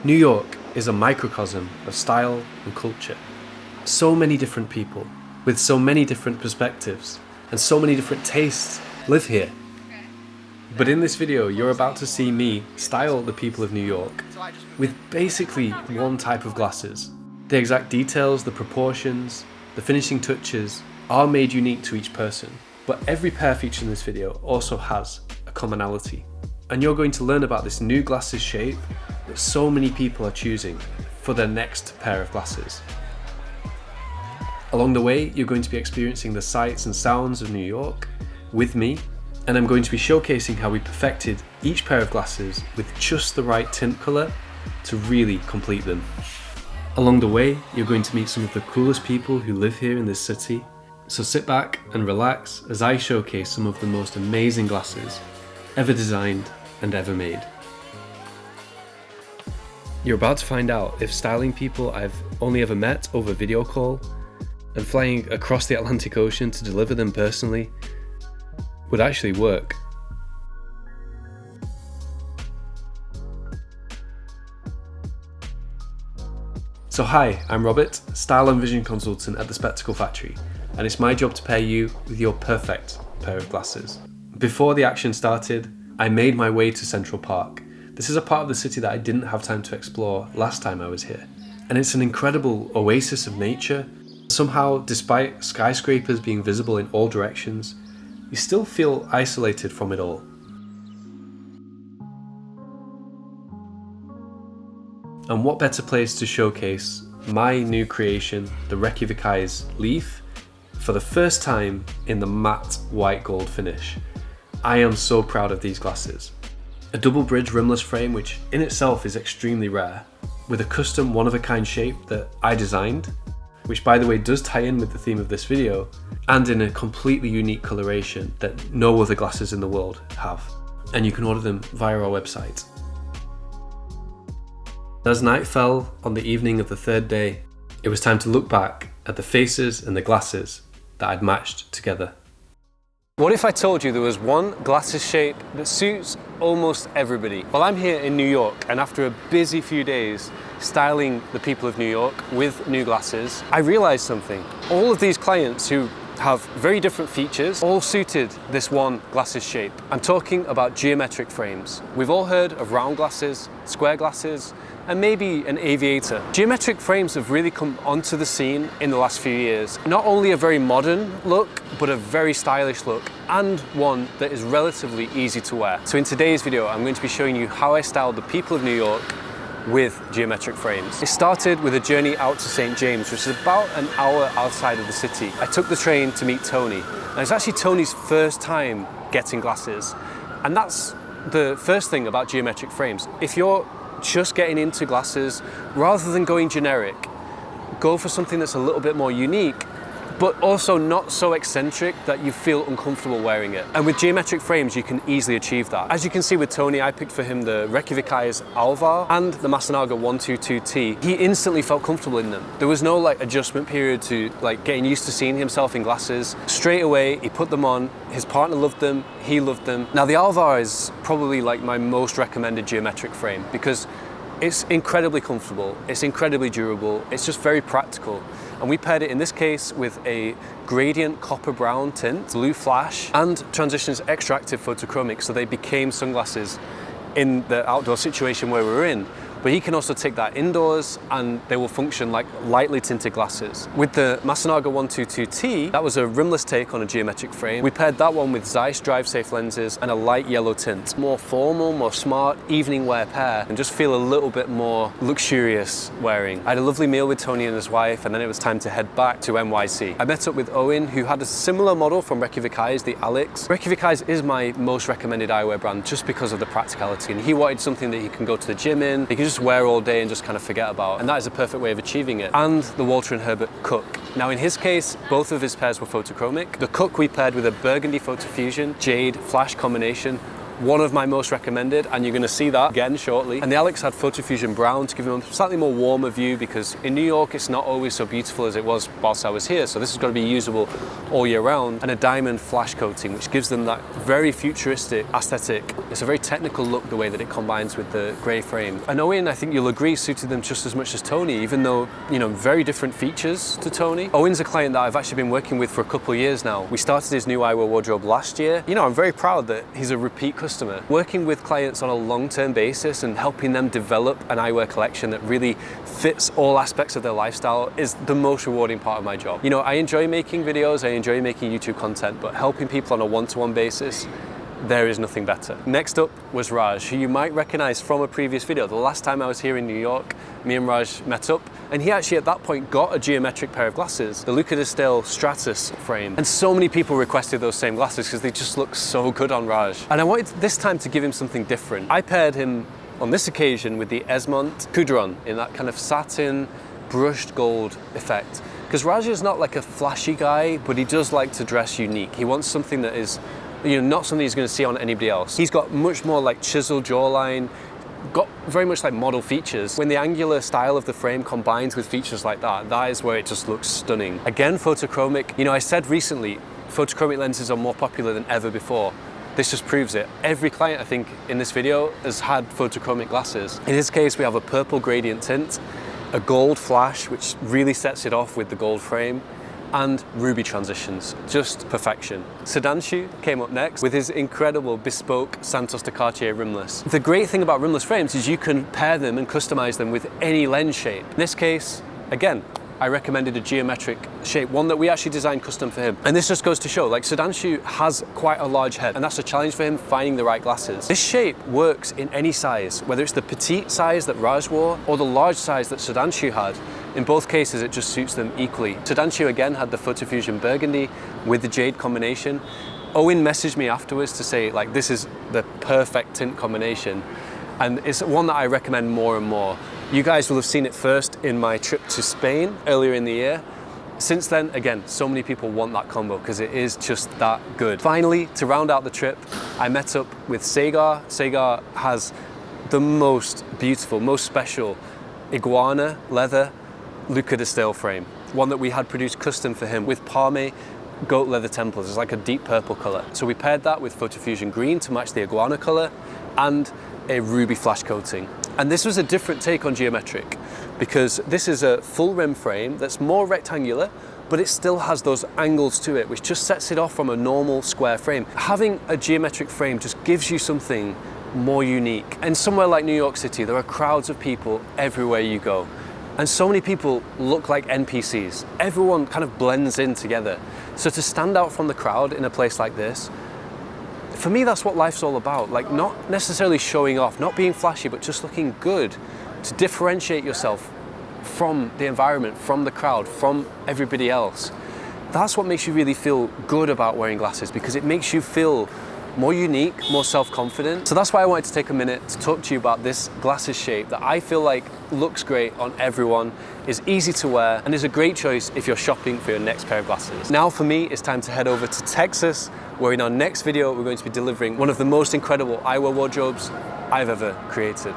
New York is a microcosm of style and culture. So many different people, with so many different perspectives, and so many different tastes live here. But in this video, you're about to see me style the people of New York with basically one type of glasses. The exact details, the proportions, the finishing touches are made unique to each person. But every pair featured in this video also has a commonality. And you're going to learn about this new glasses shape that so many people are choosing for their next pair of glasses. Along the way, you're going to be experiencing the sights and sounds of New York with me, and I'm going to be showcasing how we perfected each pair of glasses with just the right tint colour to really complete them. Along the way, you're going to meet some of the coolest people who live here in this city, so sit back and relax as I showcase some of the most amazing glasses ever designed and ever made. You're about to find out if styling people I've only ever met over video call and flying across the Atlantic Ocean to deliver them personally would actually work. So hi, I'm Robert, Style and Vision Consultant at the Spectacle Factory, and it's my job to pair you with your perfect pair of glasses. Before the action started, I made my way to Central Park. This is a part of the city that I didn't have time to explore last time I was here. And it's an incredible oasis of nature. Somehow, despite skyscrapers being visible in all directions, you still feel isolated from it all. And what better place to showcase my new creation, the Reykjavik Eyes Leaf, for the first time in the matte white gold finish. I am so proud of these glasses. A double bridge rimless frame, which in itself is extremely rare, with a custom one-of-a-kind shape that I designed, which by the way does tie in with the theme of this video, and in a completely unique coloration that no other glasses in the world have. And you can order them via our website. As night fell on the evening of the third day, it was time to look back at the faces and the glasses that I'd matched together. What if I told you there was one glasses shape that suits almost everybody? Well, I'm here in New York, and after a busy few days styling the people of New York with new glasses, I realized something. All of these clients who have very different features all suited this one glasses shape. I'm talking about geometric frames. We've all heard of round glasses, square glasses, and maybe an aviator. Geometric frames have really come onto the scene in the last few years. Not only a very modern look, but a very stylish look, and one that is relatively easy to wear. So in today's video, I'm going to be showing you how I styled the people of New York with geometric frames. It started with a journey out to St. James, which is about an hour outside of the city. I took the train to meet Tony, and it's actually Tony's first time getting glasses. And that's the first thing about geometric frames. If you're just getting into glasses, rather than going generic, go for something that's a little bit more unique, but also not so eccentric that you feel uncomfortable wearing it. And with geometric frames, you can easily achieve that. As you can see with Tony, I picked for him the Reykjavik Eyes Alvar and the Masanaga 122T. He instantly felt comfortable in them. There was no adjustment period to getting used to seeing himself in glasses. Straight away, he put them on. His partner loved them, he loved them. Now the Alvar is probably my most recommended geometric frame because it's incredibly comfortable, it's incredibly durable, it's just very practical. And we paired it in this case with a gradient copper brown tint, blue flash, and Transitions extractive photochromic, so they became sunglasses in the outdoor situation where we were in. But he can also take that indoors and they will function like lightly tinted glasses. With the Masanaga 122T, that was a rimless take on a geometric frame. We paired that one with Zeiss Drive Safe lenses and a light yellow tint. More formal, more smart, evening wear pair, and just feel a little bit more luxurious wearing. I had a lovely meal with Tony and his wife, and then it was time to head back to NYC. I met up with Owen, who had a similar model from Reykjavik Eyes, the Alex. Reykjavik Eyes is my most recommended eyewear brand just because of the practicality, and he wanted something that he can go to the gym in, he can just wear all day and just kind of forget about, and that is a perfect way of achieving it. And the Walter and Herbert Cook. Now in his case, both of his pairs were photochromic. The Cook we paired with a burgundy photofusion, jade, flash combination, one of my most recommended, and you're gonna see that again shortly. And the Alex had Photofusion Brown to give him a slightly more warmer view, because in New York it's not always so beautiful as it was whilst I was here, so this is gonna be usable all year round. And a diamond flash coating, which gives them that very futuristic aesthetic. It's a very technical look, the way that it combines with the grey frame. And Owen, I think you'll agree, suited them just as much as Tony, even though, you know, very different features to Tony. Owen's a client that I've actually been working with for a couple of years now. We started his new eyewear wardrobe last year. You know, I'm very proud that he's a repeat customer. Working with clients on a long-term basis and helping them develop an eyewear collection that really fits all aspects of their lifestyle is the most rewarding part of my job. You know, I enjoy making videos, I enjoy making YouTube content, but helping people on a one-to-one basis, there is nothing better. Next up was Raj, who you might recognize from a previous video. The last time I was here in New York, me and Raj met up, and he actually at that point got a geometric pair of glasses, the Luca Distel Stratus frame. And so many people requested those same glasses because they just look so good on Raj. And I wanted this time to give him something different. I paired him on this occasion with the Esmont Coudron in that kind of satin, brushed gold effect. Because Raj is not like a flashy guy, but he does like to dress unique. He wants something that is, you know, not something he's going to see on anybody else. He's got much more like chiseled jawline, got very much like model features. When the angular style of the frame combines with features like that, that is where it just looks stunning. Again, photochromic. You know, I said recently, photochromic lenses are more popular than ever before. This just proves it. Every client, I think, in this video has had photochromic glasses. In this case, we have a purple gradient tint, a gold flash, which really sets it off with the gold frame, and ruby transitions, just perfection. Sudhanshu came up next with his incredible bespoke Santos de Cartier rimless. The great thing about rimless frames is you can pair them and customize them with any lens shape. In this case, again, I recommended a geometric shape, one that we actually designed custom for him. And this just goes to show, like, Sudhanshu has quite a large head, and that's a challenge for him, finding the right glasses. This shape works in any size, whether it's the petite size that Raj wore or the large size that Sudhanshu had. In both cases, it just suits them equally. Sudhanshu again had the Photofusion Burgundy with the jade combination. Owen messaged me afterwards to say, like, this is the perfect tint combination. And it's one that I recommend more and more. You guys will have seen it first in my trip to Spain earlier in the year. Since then, again, so many people want that combo because it is just that good. Finally, to round out the trip, I met up with Sagar. Sagar has the most beautiful, most special iguana leather Luca Distel frame, one that we had produced custom for him with Parme goat leather temples. It's like a deep purple color. So we paired that with Photofusion Green to match the iguana color and a ruby flash coating. And this was a different take on geometric because this is a full rim frame that's more rectangular, but it still has those angles to it, which just sets it off from a normal square frame. Having a geometric frame just gives you something more unique. And somewhere like New York City, there are crowds of people everywhere you go. And so many people look like NPCs. Everyone kind of blends in together. So to stand out from the crowd in a place like this, for me, that's what life's all about. Like, not necessarily showing off, not being flashy, but just looking good, to differentiate yourself from the environment, from the crowd, from everybody else. That's what makes you really feel good about wearing glasses, because it makes you feel more unique, more self-confident. So that's why I wanted to take a minute to talk to you about this glasses shape that I feel like looks great on everyone, is easy to wear, and is a great choice if you're shopping for your next pair of glasses. Now for me, it's time to head over to Texas, where in our next video, we're going to be delivering one of the most incredible eyewear wardrobes I've ever created.